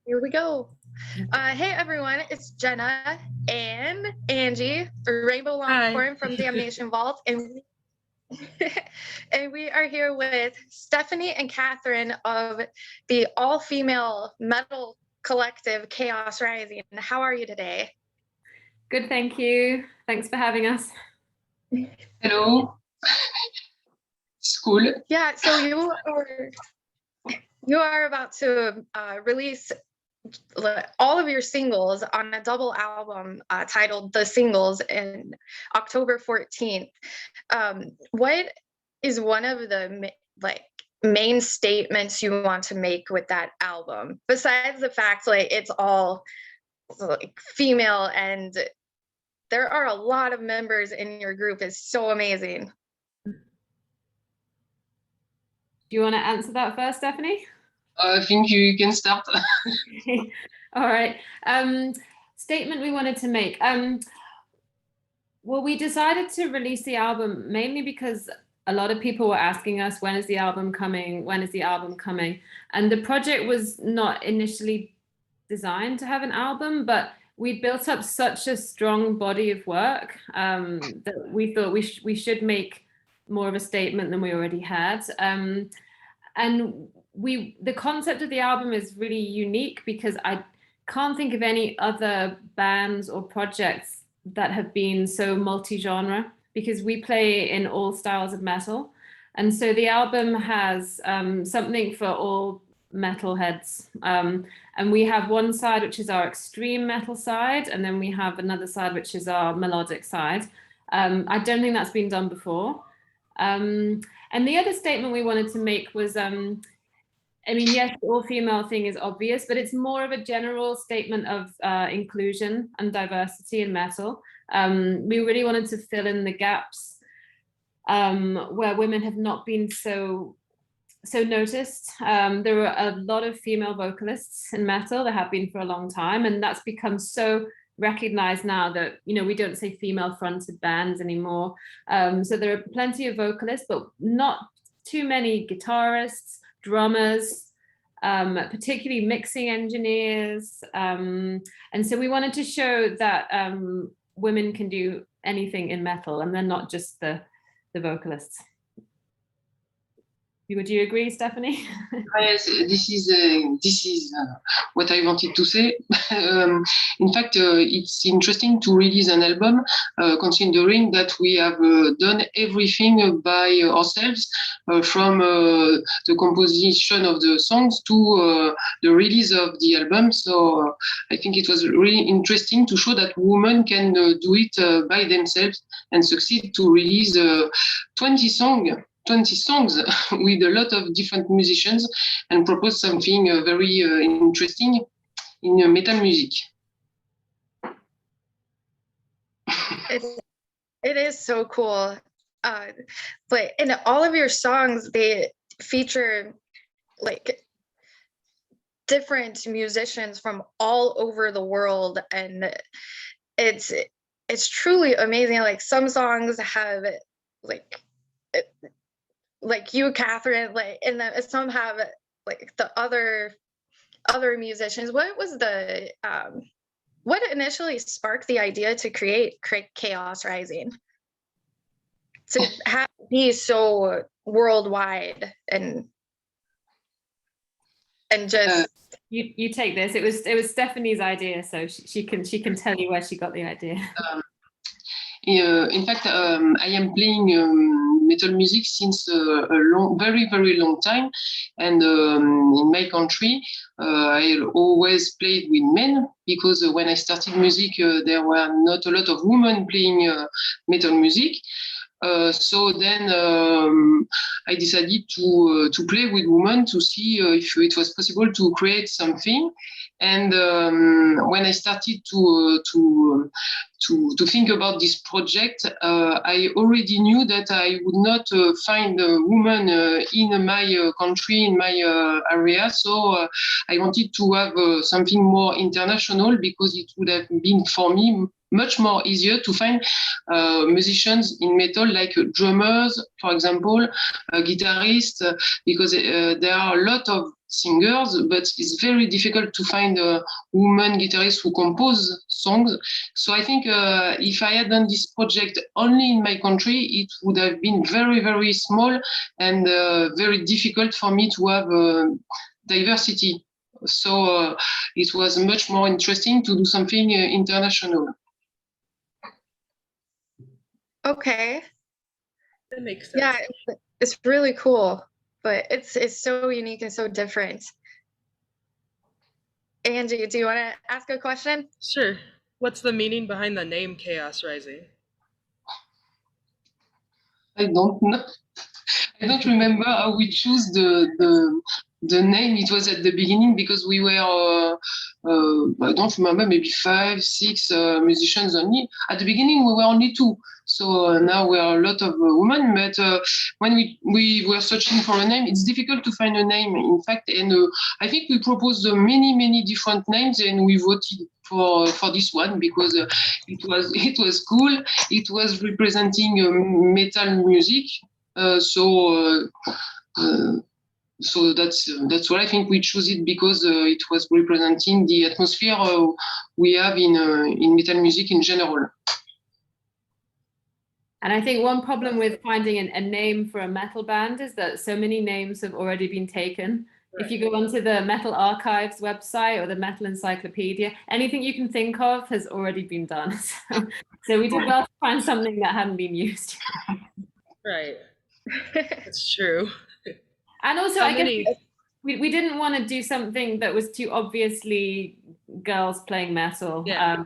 Here we go. Hey everyone, it's Jenna and Angie, Rainbow Hi. Longhorn from Damnation Vault, and and we are here with Stephanie and Catherine of the all-female metal collective Chaos Rising. How are you today? Good, thank you. Thanks for having us. Hello. It's cool. Yeah, so you are about to release all of your singles on a double album titled The Singles in October 14th. What is one of the main statements you want to make with that album, besides the fact it's all female and there are a lot of members in your group? Is so amazing. Do you want to answer that first, Stephanie? I think you can start. All right. Statement we wanted to make. Well, we decided to release the album mainly because a lot of people were asking us, when is the album coming? When is the album coming? And the project was not initially designed to have an album, but we built up such a strong body of work that we thought we should make more of a statement than we already had. And the concept of the album is really unique because I can't think of any other bands or projects that have been so multi-genre, because we play in all styles of metal. And so the album has something for all metalheads. And we have one side, which is our extreme metal side, and then we have another side, which is our melodic side. I don't think that's been done before. And the other statement we wanted to make was, yes, the all-female thing is obvious, but it's more of a general statement of inclusion and diversity in metal. We really wanted to fill in the gaps where women have not been so noticed. There are a lot of female vocalists in metal. There have been for a long time, and that's become so recognized now that we don't say female-fronted bands anymore. So there are plenty of vocalists, but not too many guitarists, drummers, particularly mixing engineers. And so we wanted to show that women can do anything in metal, and they're not just the vocalists. Would you agree, Stephanie? Yes, this is what I wanted to say. In fact, it's interesting to release an album, considering that we have done everything by ourselves, from the composition of the songs to the release of the album. So I think it was really interesting to show that women can do it by themselves and succeed to release 20 songs with a lot of different musicians and propose something very interesting in metal music. It is so cool. But in all of your songs, they feature different musicians from all over the world, and it's truly amazing. Some songs have like you, Catherine, and then some have the other musicians. What was the what initially sparked the idea to create Chaos Rising, to have it be so worldwide and just you take this. It was Stephanie's idea, so she can tell you where she got the idea. In fact, I am playing metal music since a very, very long time. And in my country, I always played with men, because when I started music, there were not a lot of women playing metal music. So then I decided to play with women to see if it was possible to create something. And when I started to think about this project, I already knew that I would not find a woman in my country, in my area. So I wanted to have something more international, because it would have been for me much more easier to find musicians in metal, like drummers, for example, guitarists, because there are a lot of singers, but it's very difficult to find women guitarists who compose songs. So I think if I had done this project only in my country, it would have been very, very small and very difficult for me to have diversity. So it was much more interesting to do something international. Okay. That makes sense. Yeah, it's really cool, but it's so unique and so different. Angie, do you want to ask a question? Sure. What's the meaning behind the name Chaos Rising? I don't know. I don't remember how we choose the name. It was at the beginning because we were, I don't remember, maybe 5, 6 musicians only. At the beginning, we were only 2. So now we are a lot of women. But when we were searching for a name, it's difficult to find a name, in fact. And I think we proposed many different names, and we voted for this one because it was cool. It was representing metal music. So that's why I think we chose it, because it was representing the atmosphere we have in metal music in general. And I think one problem with finding a name for a metal band is that so many names have already been taken. Right. If you go onto the Metal Archives website or the Metal Encyclopedia, anything you can think of has already been done. So we did well to find something that hadn't been used. Right. That's true. And also, I guess we didn't want to do something that was too obviously girls playing metal. Yeah.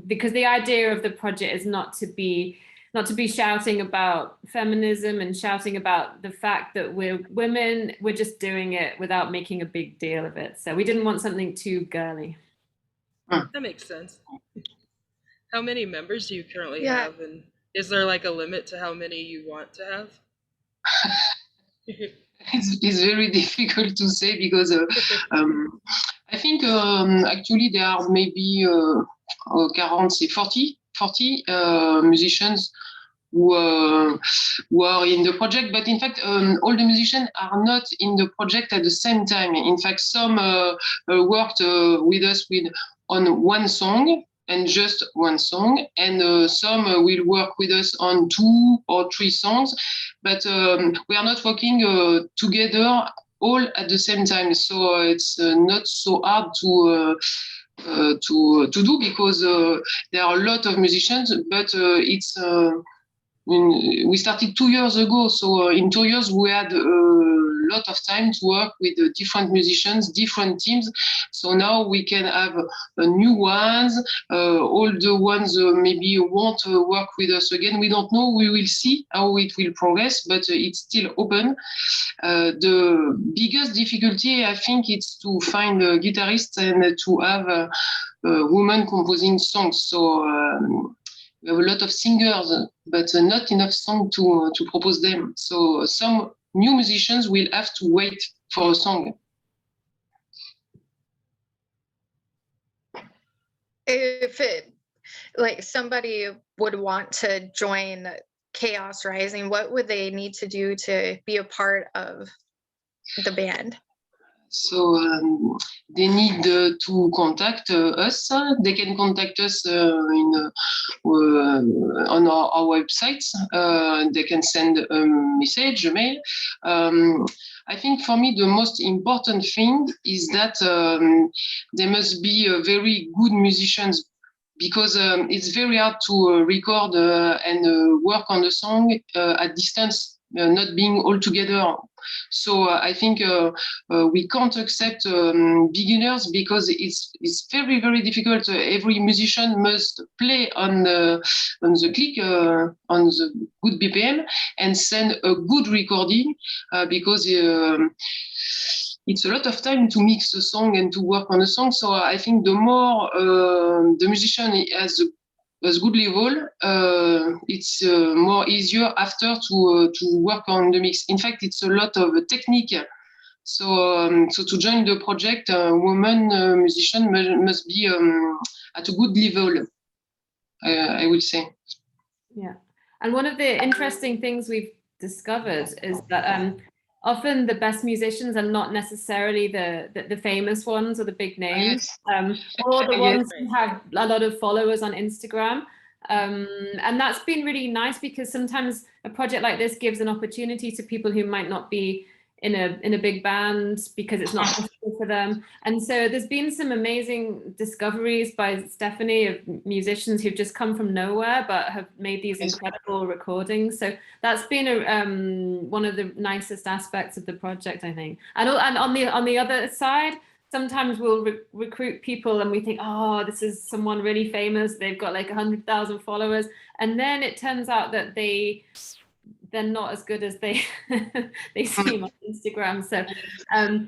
Because the idea of the project is not to be shouting about feminism and shouting about the fact that we're women. We're just doing it without making a big deal of it. So we didn't want something too girly. That makes sense. How many members do you currently have? And is there like a limit to how many you want to have? It's very difficult to say because I think actually there are maybe 40 musicians who are in the project, but in fact all the musicians are not in the project at the same time. In fact, some worked with us on one song, and just one song, and some will work with us on 2 or 3 songs, but we are not working together all at the same time. So it's not so hard to do, because there are a lot of musicians, but we started 2 years ago, so in 2 years we had a lot of time to work with different musicians, different teams. So now we can have new ones. All the ones maybe won't work with us again. We don't know. We will see how it will progress, but it's still open. The biggest difficulty, I think, is to find guitarists and to have women composing songs. So we have a lot of singers, but not enough songs to propose them. So some new musicians will have to wait for a song. If somebody would want to join Chaos Rising, what would they need to do to be a part of the band? So they need to contact us. They can contact us on our website. They can send a message, a mail. I think for me the most important thing is that they must be very good musicians, because it's very hard to record and work on a song at distance, not being all together. So I think we can't accept beginners, because it's very, very difficult. Every musician must play on the click, on the good BPM, and send a good recording, because it's a lot of time to mix a song and to work on a song. So I think the more the musician has a good level, it's more easier after to work on the mix. In fact, it's a lot of technique. So to join the project, a woman musician must be at a good level, I would say. Yeah, and one of the interesting things we've discovered is that often the best musicians are not necessarily the famous ones or the big names, or the ones who have a lot of followers on Instagram. And that's been really nice because sometimes a project like this gives an opportunity to people who might not be in a big band because it's not possible for them. And so there's been some amazing discoveries by Stephanie of musicians who've just come from nowhere but have made these incredible recordings. So that's been one of the nicest aspects of the project, I think. And on the other side, sometimes we'll recruit people and we think, oh, this is someone really famous. They've got like 100,000 followers. And then it turns out that they're not as good as they seem on Instagram. So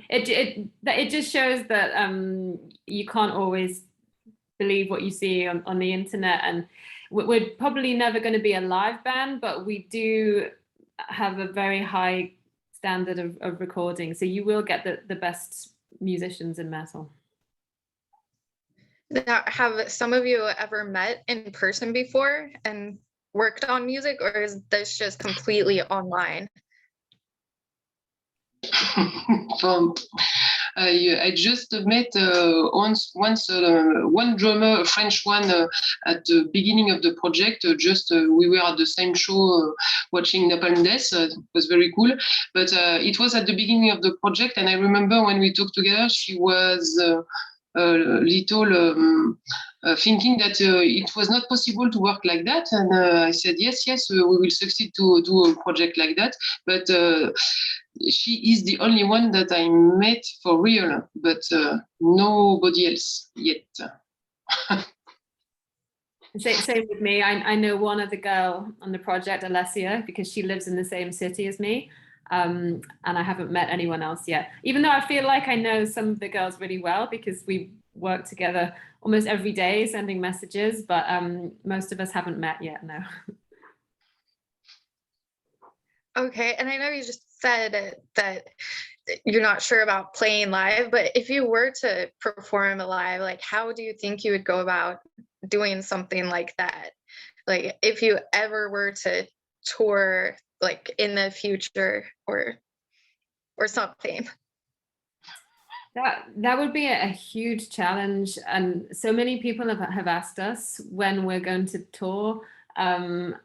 it just shows that you can't always believe what you see on the internet. And we're probably never going to be a live band, but we do have a very high standard of recording. So you will get the best musicians in metal. Now, have some of you ever met in person before and worked on music, or is this just completely online? I just met once one drummer, a French one, at the beginning of the project. We were at the same show watching Napalm Death. It was very cool. But it was at the beginning of the project, and I remember when we talked together, she was little thinking that it was not possible to work like that. And I said, yes, we will succeed to do a project like that. But she is the only one that I met for real, but nobody else yet. Same with me. I know one other girl on the project, Alessia, because she lives in the same city as me. And I haven't met anyone else yet, even though I feel like I know some of the girls really well because we work together almost every day sending messages, but most of us haven't met yet, no. Okay, and I know you just said that you're not sure about playing live, but if you were to perform live, like how do you think you would go about doing something like that? Like if you ever were to tour like in the future or something. That would be a huge challenge, and so many people have asked us when we're going to tour, and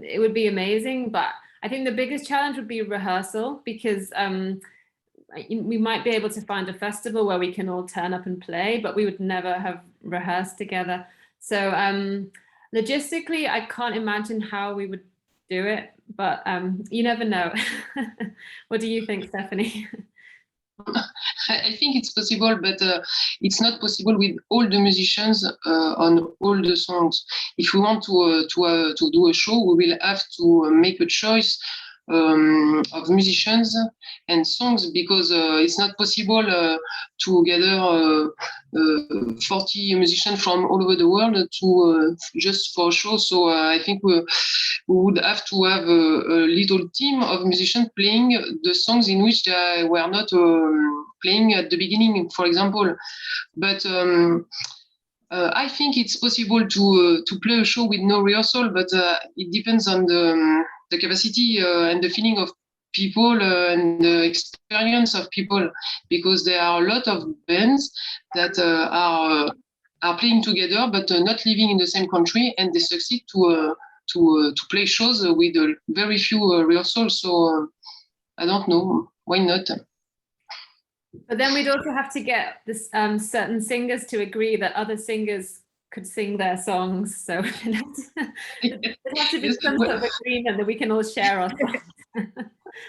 it would be amazing, but I think the biggest challenge would be rehearsal, because we might be able to find a festival where we can all turn up and play, but we would never have rehearsed together. So logistically, I can't imagine how we would do it, but you never know. What do you think, Stephanie? I think it's possible, but it's not possible with all the musicians on all the songs. If we want to do a show, we will have to make a choice of musicians and songs, because it's not possible to gather 40 musicians from all over the world to just for a show. So I think we would have to have a little team of musicians playing the songs in which they were not playing at the beginning, for example. But I think it's possible to play a show with no rehearsal, but it depends on the capacity and the feeling of people and the experience of people, because there are a lot of bands that are playing together but not living in the same country, and they succeed to play shows with very few rehearsals. So I don't know, why not? But then we'd also have to get this certain singers to agree that other singers could sing their songs. So there'd have to be some sort of agreement that we can all share our songs.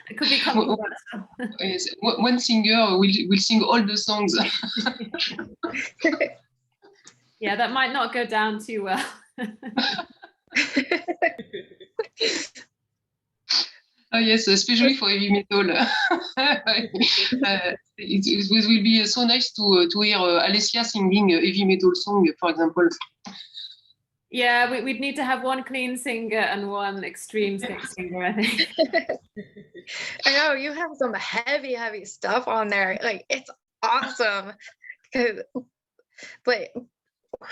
It could be controversial. Yes, one singer will sing all the songs. Yeah, that might not go down too well. Oh yes, especially for heavy metal. It will be so nice to hear Alessia singing a heavy metal song, for example. Yeah, we'd need to have one clean singer and one extreme singer, I think. I know you have some heavy stuff on there. Like, it's awesome. But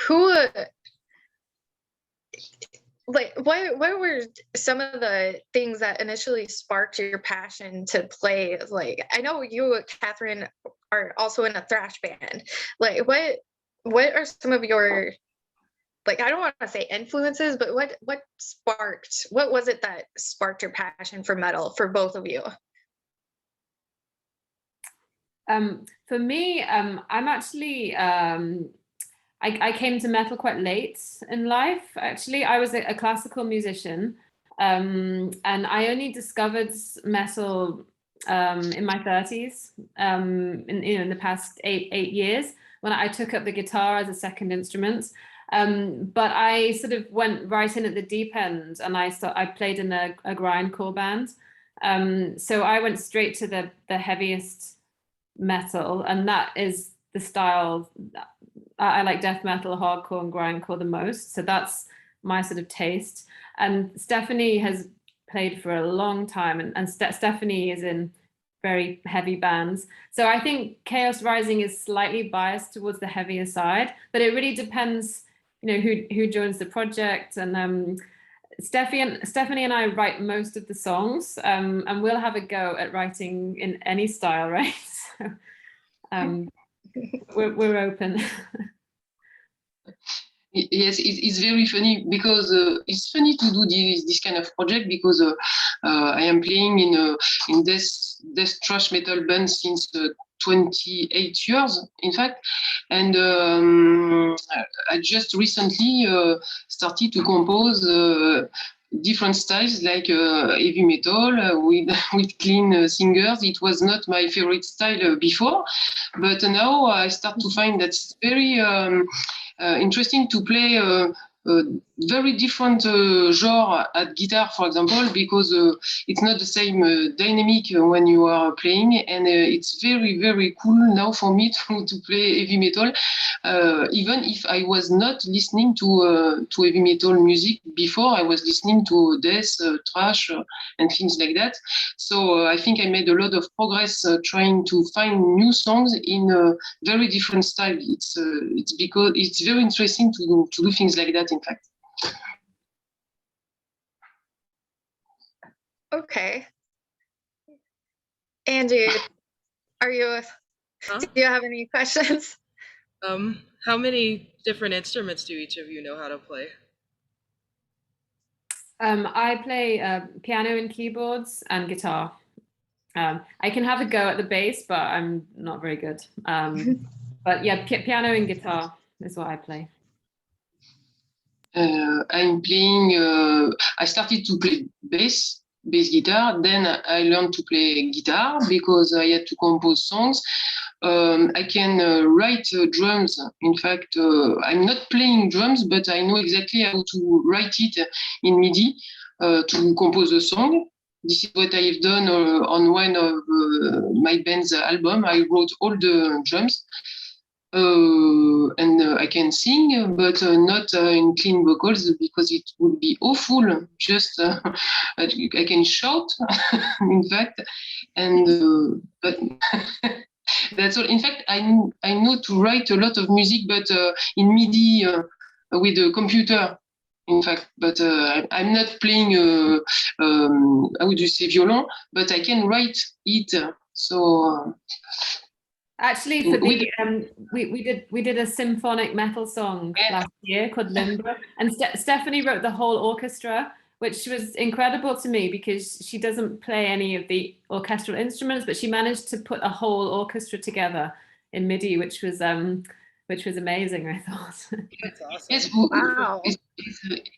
who like what were some of the things that initially sparked your passion to play? Like, I know you, Catherine, are also in a thrash band. Like, what are some of your, like, I don't want to say influences, but what was it that sparked your passion for metal for both of you? For me, I'm actually, I came to metal quite late in life, actually. I was a classical musician, and I only discovered metal in my 30s, in the past eight years, when I took up the guitar as a second instrument. But I sort of went right in at the deep end, and I played in a grindcore band. So I went straight to the heaviest metal, and that is the style. I like death metal, hardcore, and grindcore the most. So that's my sort of taste. And Stephanie has played for a long time, and Stephanie is in very heavy bands. So I think Chaos Rising is slightly biased towards the heavier side, but it really depends, who joins the project. And Stephanie and I write most of the songs, and we'll have a go at writing in any style, right? So we're open. Yes, it's very funny because it's funny to do this kind of project because I am playing in this thrash metal band since 28 years, in fact, and I just recently started to compose different styles like heavy metal with clean singers. It was not my favorite style before, but now I start to find that it's very interesting to play very different genre at guitar, for example, because it's not the same dynamic when you are playing, and it's very, very cool now for me to play heavy metal, even if I was not listening to heavy metal music before. I was listening to death, thrash, and things like that. So I think I made a lot of progress trying to find new songs in a very different style. It's because it's very interesting to do things like that, in fact. Okay. Angie, do you have any questions? How many different instruments do each of you know how to play? I play piano and keyboards and guitar. I can have a go at the bass, but I'm not very good. But yeah, piano and guitar is what I play. I'm playing. I started to play bass guitar. Then I learned to play guitar because I had to compose songs. I can write drums. In fact, I'm not playing drums, but I know exactly how to write it in MIDI to compose a song. This is what I've done on one of my band's album. I wrote all the drums. And I can sing, but not in clean vocals because it would be awful. Just I can shout, in fact, and but that's all. In fact, I know to write a lot of music, but in MIDI with a computer. In fact, but I'm not playing. How would you say violon? But I can write it. So. Actually, for the we did a symphonic metal song last year called Limbra, and Stephanie wrote the whole orchestra, which was incredible to me because she doesn't play any of the orchestral instruments, but she managed to put a whole orchestra together in MIDI, which was amazing, I thought. That's awesome. Yes, Wow.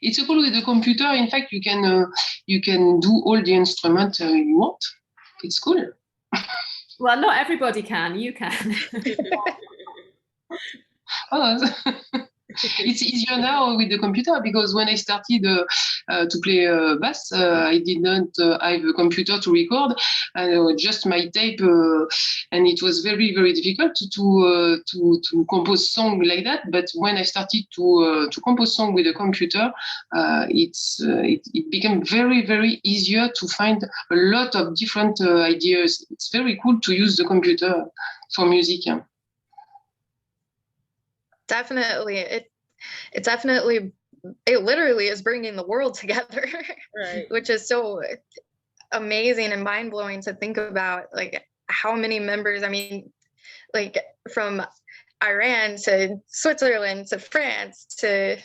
it's cool with the computer. In fact, you can do all the instruments you want. It's cool. Well, not everybody can. You can. It's easier now with the computer because when I started to play bass, I did not have a computer to record, just my tape, and it was very, very difficult to compose song like that. But when I started to compose song with a computer, it became very, very easier to find a lot of different ideas. It's very cool to use the computer for music. Yeah. Definitely. It definitely it literally is bringing the world together, Right. which is so amazing and mind-blowing to think about, like how many members, I mean, like from Iran to Switzerland to France to,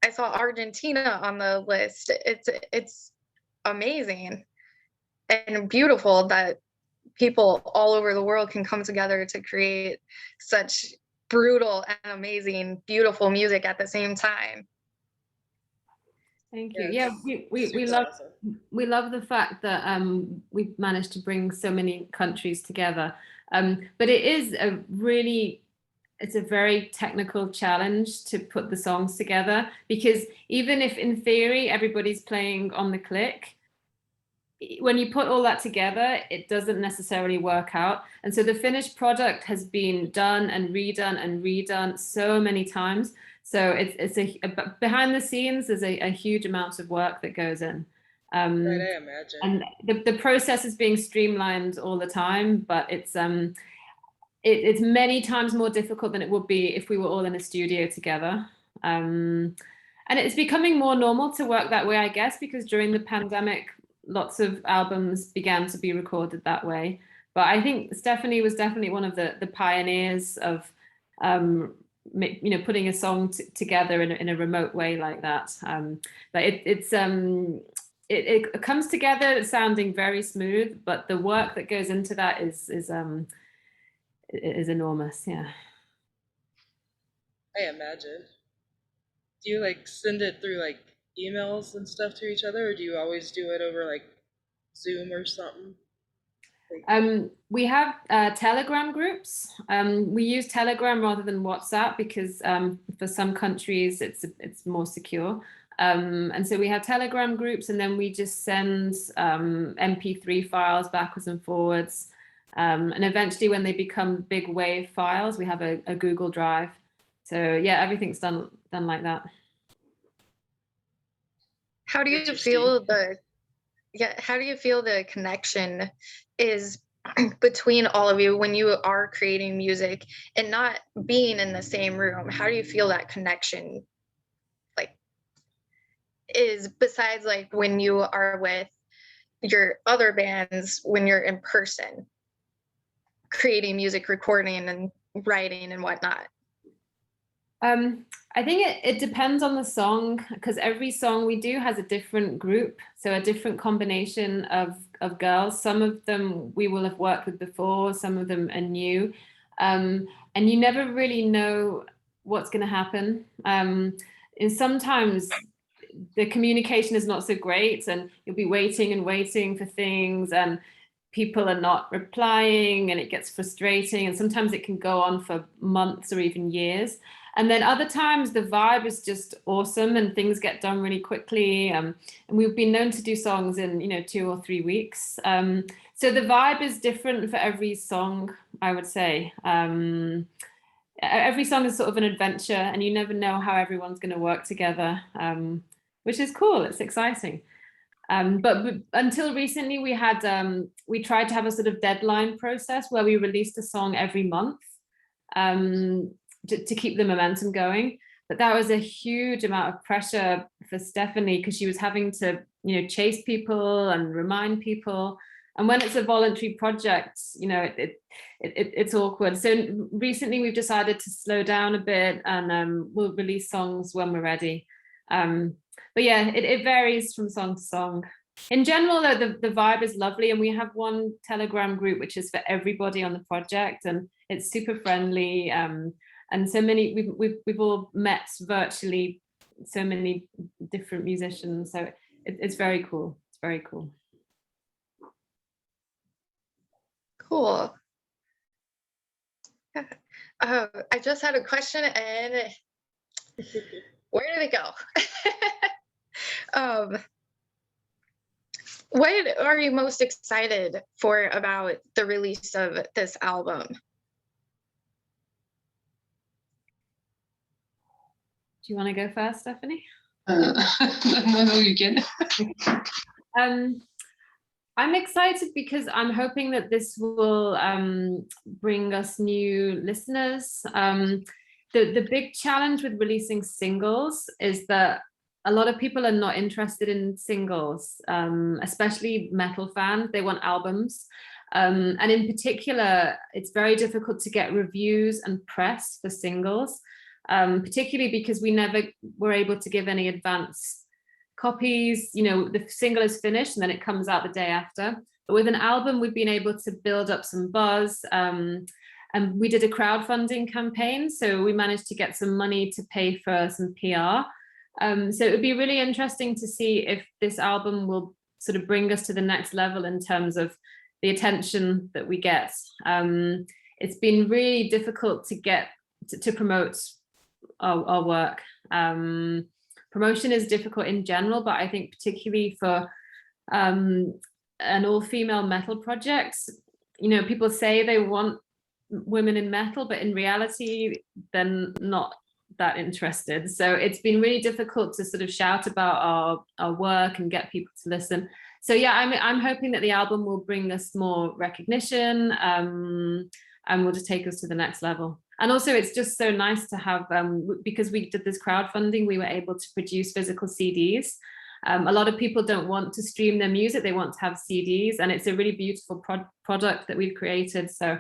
I saw Argentina on the list. It's amazing and beautiful that people all over the world can come together to create such brutal and amazing, beautiful music at the same time. Thank you. Yeah, Yeah, it's we super love awesome. we love the fact that we've managed to bring so many countries together. But it is a really, it's a very technical challenge to put the songs together, because even if in theory everybody's playing on the click, when you put all that together, it doesn't necessarily work out. And so the finished product has been done and redone so many times. So it's behind the scenes, there's a huge amount of work that goes in. Right, I imagine. And the process is being streamlined all the time, but it's many times more difficult than it would be if we were all in a studio together. And it's becoming more normal to work that way, I guess, because during the pandemic, lots of albums began to be recorded that way. But I think Stephanie was definitely one of the pioneers of, putting a song together in a remote way like that. But it comes together sounding very smooth, but the work that goes into that is enormous. Yeah. I imagine. Do you like send it through like emails and stuff to each other, or do you always do it over like Zoom or something? We have Telegram groups. We use Telegram rather than WhatsApp because for some countries it's more secure. And so we have Telegram groups, and then we just send MP3 files backwards and forwards. And eventually, when they become big WAV files, we have a Google Drive. So yeah, everything's done like that. How do you feel how do you feel the connection is between all of you when you are creating music and not being in the same room? How do you feel that connection like is, besides like when you are with your other bands, when you're in person creating music, recording and writing and whatnot? I think it depends on the song, because every song we do has a different group, so a different combination of girls. Some of them we will have worked with before, some of them are new, and you never really know what's going to happen. And sometimes the communication is not so great, and you'll be waiting and waiting for things, and people are not replying, and it gets frustrating, and sometimes it can go on for months or even years. And then other times the vibe is just awesome and things get done really quickly. And we've been known to do songs in 2 or 3 weeks. So the vibe is different for every song, I would say. Every song is sort of an adventure, and you never know how everyone's going to work together, which is cool. It's exciting. But until recently, we tried to have a sort of deadline process where we released a song every month to keep the momentum going. But that was a huge amount of pressure for Stephanie, because she was having to, chase people and remind people. And when it's a voluntary project, it's awkward. So recently we've decided to slow down a bit, and we'll release songs when we're ready. But yeah, it varies from song to song. In general, though, the vibe is lovely, and we have one Telegram group which is for everybody on the project, and it's super friendly. And so many, we've all met virtually, so many different musicians. So it's very cool. It's very cool. Cool. I just had a question, and where did it go? What are you most excited for about the release of this album? Do you want to go first, Stephanie? No, you can. I'm excited because I'm hoping that this will bring us new listeners. the big challenge with releasing singles is that a lot of people are not interested in singles, especially metal fans. They want albums. And in particular, it's very difficult to get reviews and press for singles, particularly because we never were able to give any advance copies. You know, the single is finished and then it comes out the day after. But with an album, we've been able to build up some buzz. And we did a crowdfunding campaign. So we managed to get some money to pay for some PR. So it would be really interesting to see if this album will sort of bring us to the next level in terms of the attention that we get. It's been really difficult to get to promote our work. Promotion is difficult in general, but I think particularly for an all-female metal project, you know, people say they want women in metal, but in reality, they're not that interested. So it's been really difficult to sort of shout about our work and get people to listen. So yeah, I'm hoping that the album will bring us more recognition and will just take us to the next level. And also it's just so nice to have, because we did this crowdfunding, we were able to produce physical CDs. A lot of people don't want to stream their music, they want to have CDs, and it's a really beautiful product that we've created. So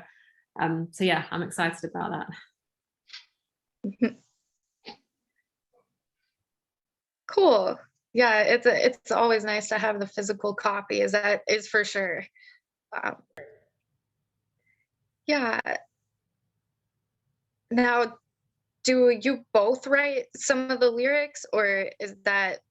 yeah, I'm excited about that. Cool. Yeah, it's always nice to have the physical copies. That is for sure. Yeah. Now, do you both write some of the lyrics, or is that?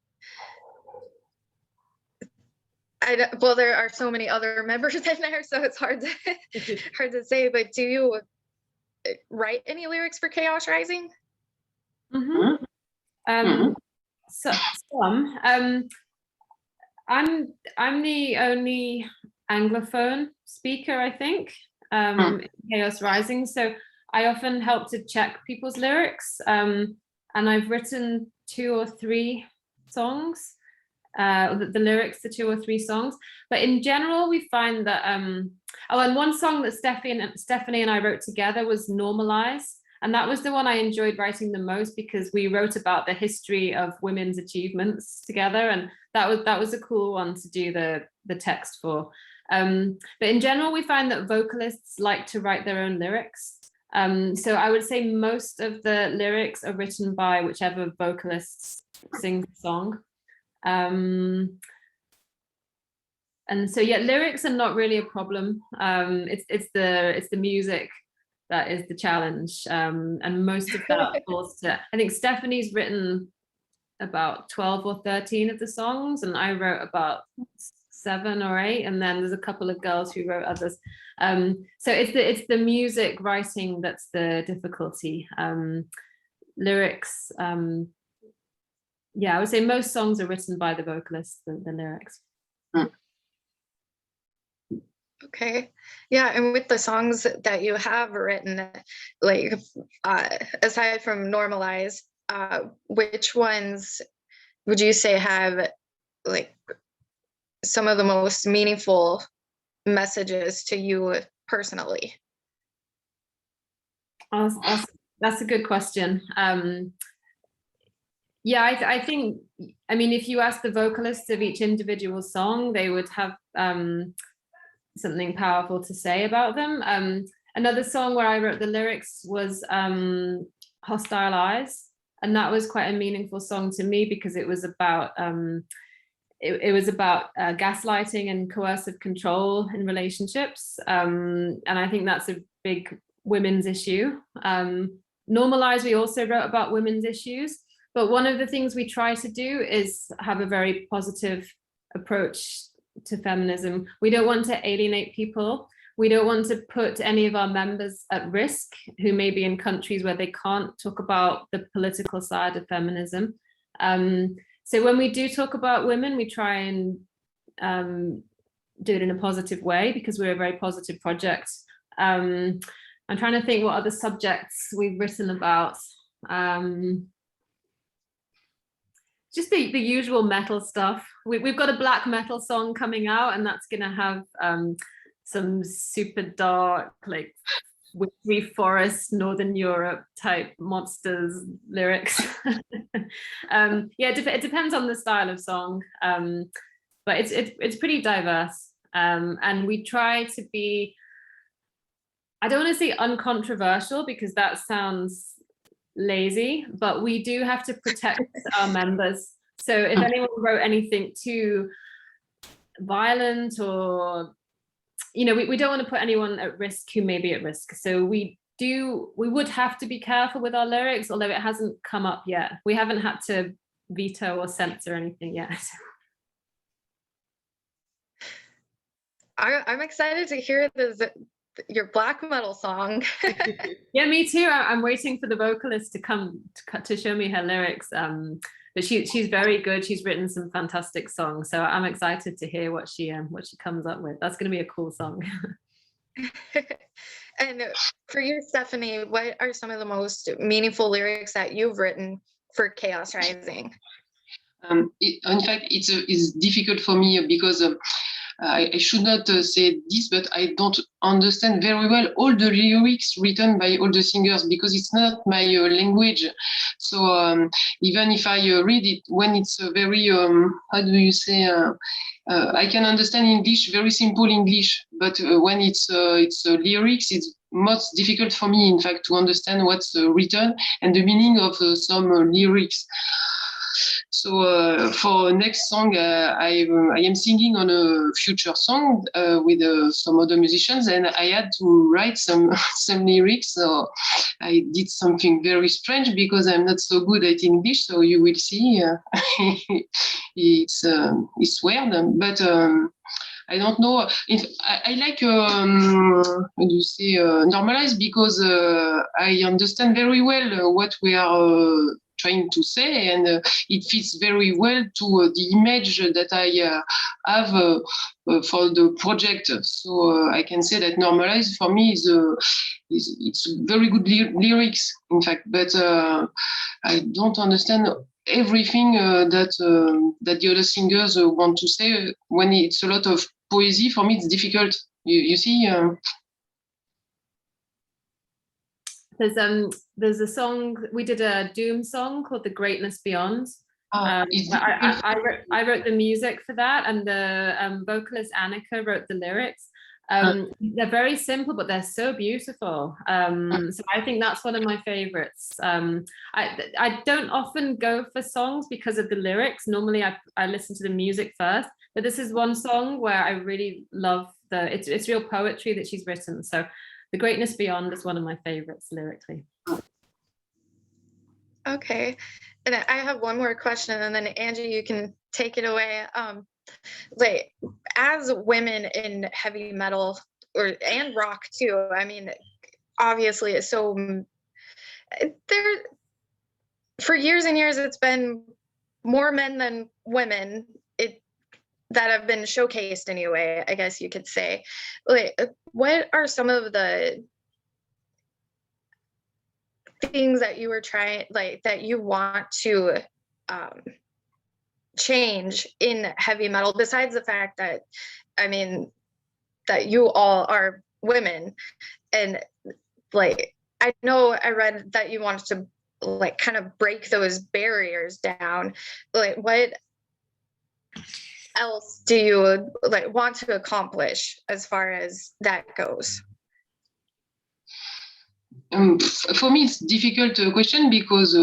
Well, there are so many other members in there, so it's hard to say. But do you write any lyrics for Chaos Rising? Mm-hmm. So some. I'm the only Anglophone speaker, I think, in Chaos Rising. So I often help to check people's lyrics, and I've written 2 or 3 songs, the lyrics to 2 or 3 songs. But in general, we find that and one song that Stephanie and I wrote together was Normalize. And that was the one I enjoyed writing the most, because we wrote about the history of women's achievements together, and that was a cool one to do the text for. But in general, we find that vocalists like to write their own lyrics. So I would say most of the lyrics are written by whichever vocalist sings the song. And so yeah, lyrics are not really a problem. It's the music that is the challenge, and most of that falls to, I think Stephanie's written about 12 or 13 of the songs, and I wrote about 7 or 8, and then there's a couple of girls who wrote others. So it's the music writing that's the difficulty. Lyrics, yeah, I would say most songs are written by the vocalists, the lyrics. Okay. Yeah, and with the songs that you have written, like aside from Normalize, which ones would you say have like some of the most meaningful messages to you personally? That's a good question. Yeah, I think, I mean, if you ask the vocalists of each individual song, they would have something powerful to say about them. Another song where I wrote the lyrics was Hostile Eyes, and that was quite a meaningful song to me, because it was about gaslighting and coercive control in relationships, and I think that's a big women's issue. Normalize, we also wrote about women's issues, but one of the things we try to do is have a very positive approach to feminism. We don't want to alienate people. We don't want to put any of our members at risk who may be in countries where they can't talk about the political side of feminism. So when we do talk about women, we try and do it in a positive way, because we're a very positive project. I'm trying to think what other subjects we've written about. Just the usual metal stuff. We've got a black metal song coming out, and that's going to have some super dark, like wintry forest, Northern Europe type monsters lyrics. Yeah, it depends on the style of song, but it's pretty diverse, and we try to be, I don't want to say uncontroversial because that sounds lazy, but we do have to protect our members. So if anyone wrote anything too violent, or we don't want to put anyone at risk who may be at risk. So we would have to be careful with our lyrics, although it hasn't come up yet. We haven't had to veto or censor anything yet. I'm excited to hear your black metal song. Yeah, me too. I'm waiting for the vocalist to come to show me her lyrics. But she's very good. She's written some fantastic songs, so I'm excited to hear what she comes up with. That's going to be a cool song. And for you, Stephanie, what are some of the most meaningful lyrics that you've written for Chaos Rising? In fact, it's difficult for me because I should not say this, but I don't understand very well all the lyrics written by all the singers because it's not my language. So even if I read it, when it's very, how do you say, I can understand English, very simple English, but when it's lyrics, it's most difficult for me, in fact, to understand what's written and the meaning of some lyrics. So for next song, I am singing on a future song with some other musicians, and I had to write some lyrics. So I did something very strange because I'm not so good at English. So you will see, it's weird, but. I don't know. I like, how do you say, normalize because I understand very well what we are trying to say, and it fits very well to the image that I have for the project. So I can say that normalize for me it's very good lyrics, in fact, but I don't understand everything that the other singers want to say. When it's a lot of poesy, for me it's difficult. You see. There's a song, we did a Doom song called The Greatness Beyond. I wrote the music for that, and the vocalist Annika wrote the lyrics. They're very simple, but they're so beautiful. So I think that's one of my favorites. I don't often go for songs because of the lyrics. Normally I listen to the music first, but this is one song where I really love it's real poetry that she's written. So The Greatness Beyond is one of my favorites lyrically. Okay, and I have one more question, and then Angie, you can take it away. Like, as women in heavy metal and rock too, I mean, obviously it's so there for years and years it's been more men than women that have been showcased anyway, I guess you could say. Like, what are some of the things that you were trying, like, that you want to change in heavy metal, besides the fact that, I mean, that you all are women? And like, I know I read that you wanted to like kind of break those barriers down. Like, what else do you like want to accomplish as far as that goes? For me, it's a difficult question because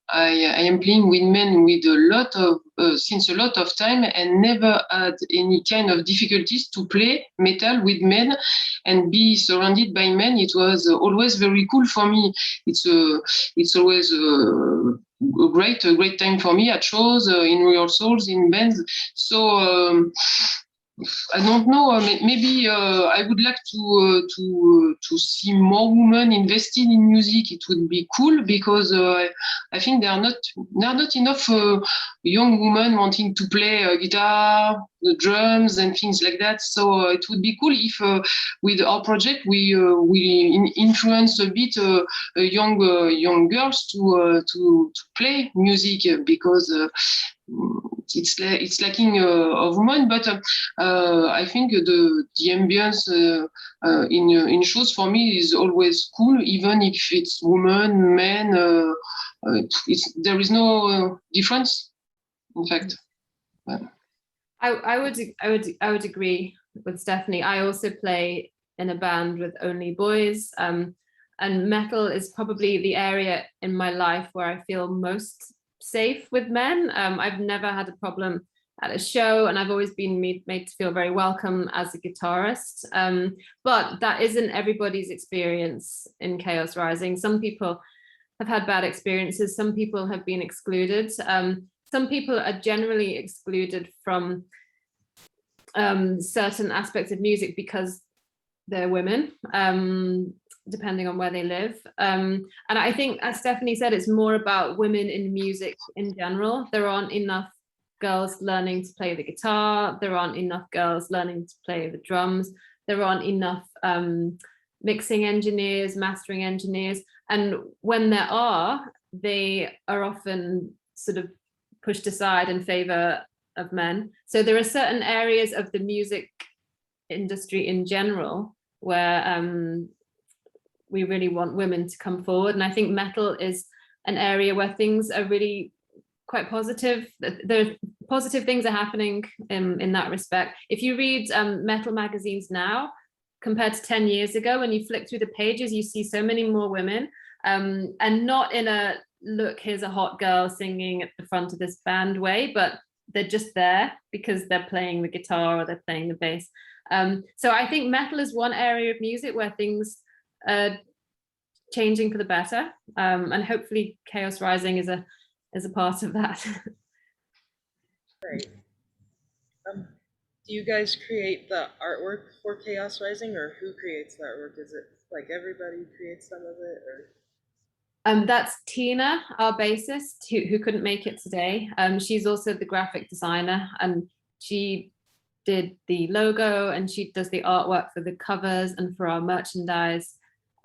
I am playing with men with a lot of since a lot of time, and never had any kind of difficulties to play metal with men and be surrounded by men. It was always very cool for me. It's always a great time for me at shows, in rehearsals, in bands. So I don't know. Maybe I would like to see more women invested in music. It would be cool because I think there are not enough young women wanting to play guitar, the drums, and things like that. So it would be cool if with our project we influence a bit young girls to play music, because it's lacking of women, but I think the ambience in shows for me is always cool, even if it's women, men. There is no difference, in fact. I would agree with Stephanie. I also play in a band with only boys, and metal is probably the area in my life where I feel most safe with men. I've never had a problem at a show, and I've always been made to feel very welcome as a guitarist. But that isn't everybody's experience in Chaos Rising. Some people have had bad experiences. Some people have been excluded. Some people are generally excluded from certain aspects of music because they're women, depending on where they live. And I think, as Stephanie said, it's more about women in music in general. There aren't enough girls learning to play the guitar. There aren't enough girls learning to play the drums. There aren't enough mixing engineers, mastering engineers. And when there are, they are often sort of pushed aside in favor of men. So there are certain areas of the music industry in general where we really want women to come forward. And I think metal is an area where things are really quite positive. There are positive things are happening in that respect. If you read metal magazines now compared to 10 years ago, when you flick through the pages, you see so many more women, and not in a look, here's a hot girl singing at the front of this band way, but they're just there because they're playing the guitar or they're playing the bass. So I think metal is one area of music where things are changing for the better, and hopefully Chaos Rising is a part of that. Right. Do you guys create the artwork for Chaos Rising, or who creates the artwork? Is it like everybody creates some of it, or? That's Tina, our bassist, who couldn't make it today. She's also the graphic designer, and she did the logo, and she does the artwork for the covers and for our merchandise.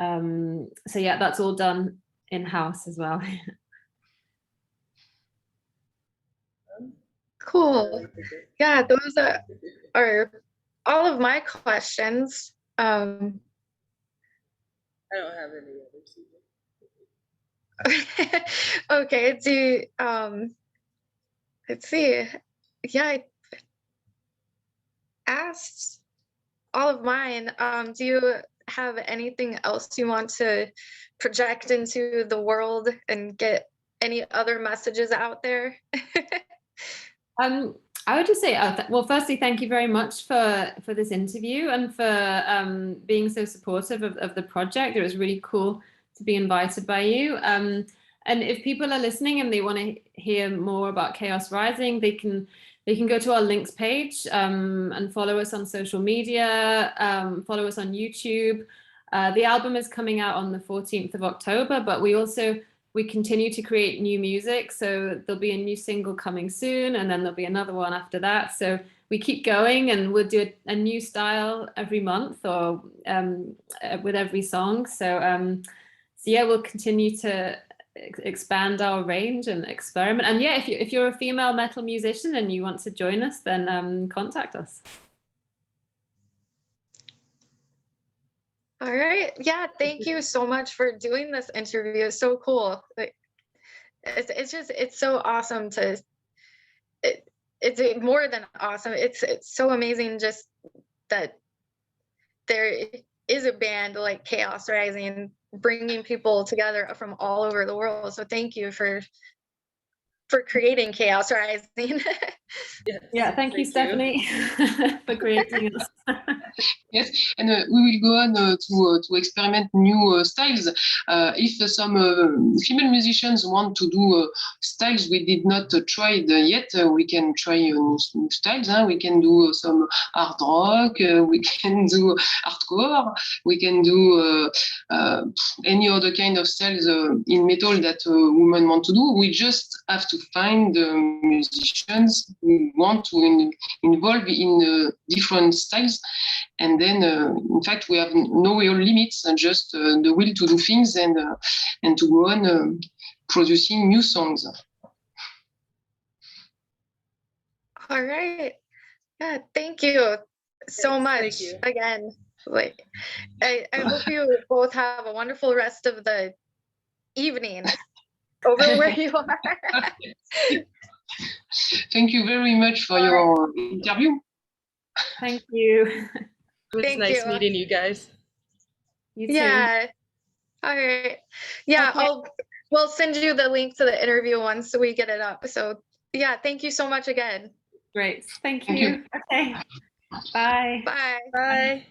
So yeah, that's all done in-house as well. Cool. Yeah, those are all of my questions. I don't have any others either. Okay, let's see. Yeah, I asked all of mine. Do you have anything else you want to project into the world and get any other messages out there? I would just say, well, firstly, thank you very much for this interview and for being so supportive of the project. It was really cool to be invited by you. And if people are listening and they want to hear more about Chaos Rising, they can go to our links page and follow us on social media, follow us on YouTube. The album is coming out on the 14th of October, but we continue to create new music. So there'll be a new single coming soon, and then there'll be another one after that. So we keep going, and we'll do a new style every month or with every song. So yeah, we'll continue to expand our range and experiment. And yeah, if you're a female metal musician and you want to join us, then contact us. All right. Yeah, thank you so much for doing this interview. It's so cool. It's so awesome it's more than awesome. It's so amazing just that there is a band like Chaos Rising bringing people together from all over the world. So thank you for creating Chaos Rising. Yeah, thank you, Stephanie, for creating us. Yes, and we will go on to experiment new styles. If some female musicians want to do styles we did not try yet, we can try new styles. We can do some hard rock, we can do hardcore, we can do any other kind of styles in metal that women want to do. We just have to find musicians who want to involve in different styles. And then, in fact, we have no real limits, and just the will to do things and to go on producing new songs. All right. Yeah, thank you so Yes, much thank you. again. Like, I hope you both have a wonderful rest of the evening over where you are. Thank you very much for All your interview. Thank you. It was Thank nice you. meeting you guys. You too. Yeah. All right. Yeah, Okay. we'll send you the link to the interview once we get it up. So yeah, thank you so much again. Great. Thank Thank you. Okay. Bye. Bye. Bye.